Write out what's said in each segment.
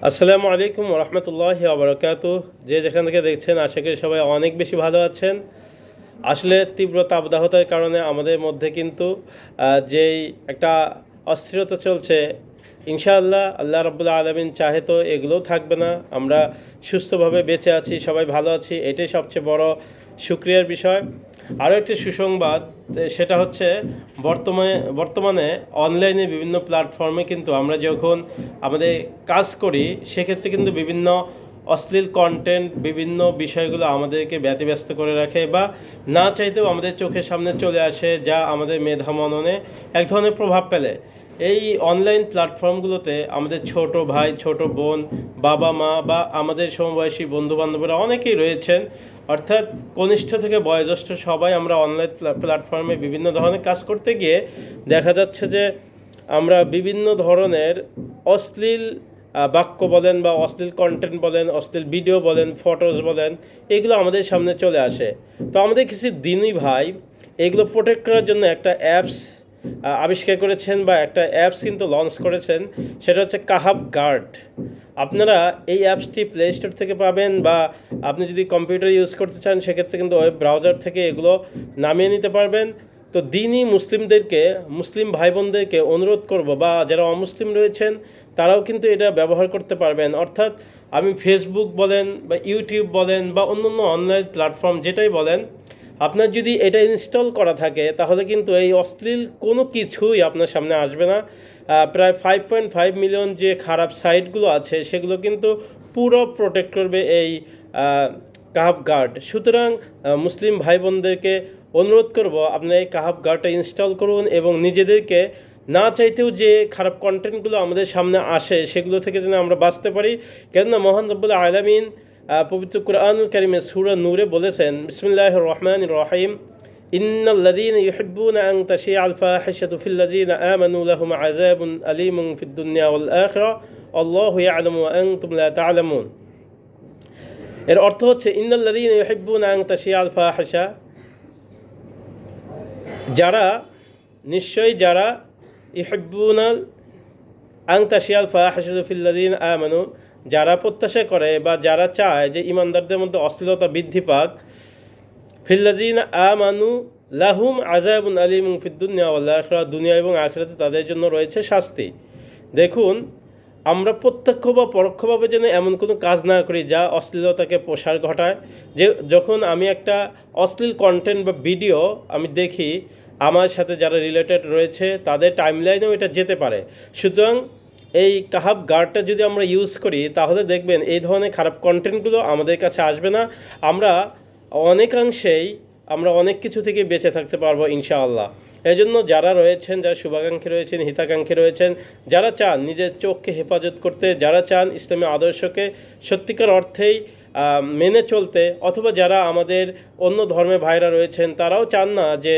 আসসালামু আলাইকুম রহমতুল্লাহি আবরকাতুহ। যে যেখান থেকে দেখছেন আশা করি সবাই অনেক বেশি ভালো আছেন। আসলে তীব্র তাপদাহতার কারণে আমাদের মধ্যে কিন্তু যেই একটা অস্থিরতা চলছে, ইনশাআল্লাহ আল্লাহ রাব্বুল আলামিন চাহে তো এগুলোও থাকবে না। আমরা সুস্থভাবে বেঁচে আছি, সবাই ভালো আছি, এটাই সবচেয়ে বড় শুকরিয়ার বিষয়। আরও একটি সুসংবাদ, সেটা হচ্ছে বর্তমানে অনলাইনে বিভিন্ন প্ল্যাটফর্মে কিন্তু আমরা যখন আমাদের কাজ করি, সেক্ষেত্রে কিন্তু বিভিন্ন অশ্লীল কন্টেন্ট, বিভিন্ন বিষয়গুলো আমাদেরকে ব্যতিব্যস্ত করে রাখে বা না চাইতেও আমাদের চোখের সামনে চলে আসে, যা আমাদের মেধা মননে এক ধরনের প্রভাব ফেলে। এই অনলাইন প্ল্যাটফর্মগুলোতে আমাদের ছোট ভাই, ছোট বোন, বাবা মা বা আমাদের সমবয়সী বন্ধুবান্ধবরা অনেকেই রয়েছেন, অর্থাৎ কনিষ্ঠ থেকে বয়োজ্যেষ্ঠ সবাই আমরা অনলাইন প্ল্যাটফর্মে বিভিন্ন ধরনের কাজ করতে গিয়ে দেখা যাচ্ছে যে আমরা বিভিন্ন ধরনের অশ্লীল বাক্য বলেন বা অশ্লীল কন্টেন্ট বলেন, অশ্লীল ভিডিও বলেন, ফটোস বলেন, এগুলো আমাদের সামনে চলে আসে। তো আমাদের কিছু দিনই ভাই এগুলো প্রোটেক্ট করার জন্য একটা অ্যাপস আবিষ্কার করেছেন বা একটা অ্যাপস কিন্তু লঞ্চ করেছেন, সেটা হচ্ছে কাহাব গার্ড। আপনারা এই অ্যাপসটি প্লে স্টোর থেকে পাবেন বা আপনি যদি কম্পিউটার ইউজ করতে চান সেক্ষেত্রে কিন্তু ওয়েব ব্রাউজার থেকে এগুলো নামিয়ে নিতে পারবেন। তো দিনই মুসলিমদেরকে, মুসলিম ভাই বোনদেরকে অনুরোধ করব, বা যারা অমুসলিম রয়েছেন তারাও কিন্তু এটা ব্যবহার করতে পারবেন। অর্থাৎ আমি ফেসবুক বলেন বা ইউটিউব বলেন বা অন্যান্য অনলাইন প্ল্যাটফর্ম যেটাই বলেন, আপনার যদি এটা ইনস্টল করা থাকে তাহলে কিন্তু এই অশ্লীল কোনো কিছুই আপনার সামনে আসবে না। প্রায় 5.5 মিলিয়ন যে খারাপ সাইটগুলো আছে সেগুলো কিন্তু পুরো প্রোটেক্ট করবে এই কাহাব গার্ড। সুতরাং মুসলিম ভাই বোনদেরকে অনুরোধ করব, আপনারা এই কাহাব গার্ডটা ইনস্টল করুন এবং নিজেদেরকে না চাইতেও যে খারাপ কন্টেন্টগুলো আমাদের সামনে আসে সেগুলো থেকে যেন আমরা বাঁচতে পারি। কেননা মহান রব্বুল আলামিন পবিত্র কুরআনুল কারীমে সূরা নূরে বলেছেন, বিসমিল্লাহির রহমানির রহিম, ইন্নাল্লাযীনা ইউহিব্বুনা আন তাশিআল ফাহিশাতু ফিল্লাযীনা আমানু লাহুম আযাবুন আলীমুন ফিদ দুনিয়া ওয়াল আখিরাহ আল্লাহু ইয়া'লামু ওয়া আনতুম লা তা'লামুন। এর অর্থ হচ্ছে ইন্নাল্লাযীনা ইউহিব্বুনা আন তাশিআল ফাহিশা, যারা নিশ্চয়ই যারা ইউহিব্বুনা আন তাশিআল ফাহিশাতু ফিল্লাযীনা আমানু, যারা প্রত্যাশা করে বা যারা চায় যে ইমানদারদের মধ্যে অশ্লীলতা বৃদ্ধি পাক, ফিল্লাযীনা আমানু লাহুম আযাবুন আলীমুন ফিদ দুনিয়া ওয়াল আখিরাহ, দুনিয়া এবং আখিরাতে তাদের জন্য রয়েছে শাস্তি। দেখুন, আমরা প্রত্যক্ষ বা পরোক্ষভাবে যেন এমন কোনো কাজ না করি যা অশ্লীলতাকে প্রসার ঘটায়। যে যখন আমি একটা অশ্লীল কন্টেন্ট বা ভিডিও আমি দেখি, আমার সাথে যারা রিলেটেড রয়েছে তাদের টাইমলাইনেও এটা যেতে পারে। সুতরাং এই কাহাব গার্ডটা যদি আমরা ইউজ করি তাহলে দেখবেন এই ধরনের খারাপ কন্টেন্টগুলো আমাদের কাছে আসবে না। আমরা অনেকাংশেই অনেক কিছু থেকে বেঁচে থাকতে পারবো ইনশাআল্লাহ। এই জন্য যারা রয়েছেন, যারা শুভাকাঙ্ক্ষী রয়েছেন, হিতাকাঙ্ক্ষী রয়েছেন, যারা চান নিজের চোখকে হেফাজত করতে, যারা চান ইসলামী আদর্শকে সত্যিকার অর্থেই মেনে চলতে, অথবা যারা আমাদের অন্য ধর্মের ভাইরা রয়েছেন তারাও চান না যে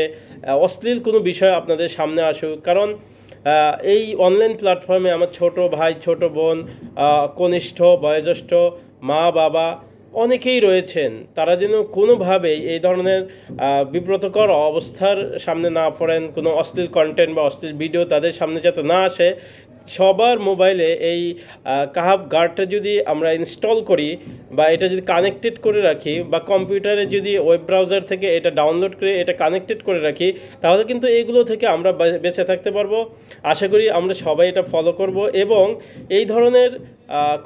অশ্লীল কোনো বিষয় আপনাদের সামনে আসুক, কারণ এই অনলাইন প্ল্যাটফর্মে আমার ছোট ভাই, ছোট বোন, কনিষ্ঠ বয়োজ্যেষ্ঠ মা বাবা অনেকেই রয়েছেন, তারা যেন কোনোভাবেই এই ধরনের বিব্রতকর অবস্থার সামনে না পড়েন। কোনো অশ্লীল কন্টেন্ট বা অশ্লীল ভিডিও তাদের সামনে যাতে না আসে, সবার মোবাইলে এই কাহাব গার্ডটা যদি আমরা ইনস্টল করি বা এটা যদি কানেক্টেড করে রাখি, বা কম্পিউটারে যদি ওয়েব ব্রাউজার থেকে এটা ডাউনলোড করে এটা কানেক্টেড করে রাখি, তাহলে কিন্তু এইগুলো থেকে আমরা বেঁচে থাকতে পারবো। আশা করি আমরা সবাই এটা ফলো করব এবং এই ধরনের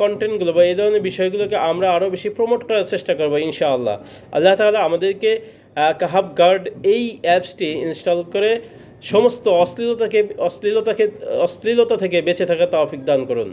কন্টেন্টগুলো বা এই ধরনের বিষয়গুলোকে আমরা আরও বেশি প্রমোট করার চেষ্টা করবো ইনশাআল্লাহ। আল্লাহ তাআলা আমাদেরকে কাহাব গার্ড এই অ্যাপসটি ইনস্টল করে সমস্ত অশ্লীলতা থেকে বেঁচে থাকা তৌফিক দান করুন।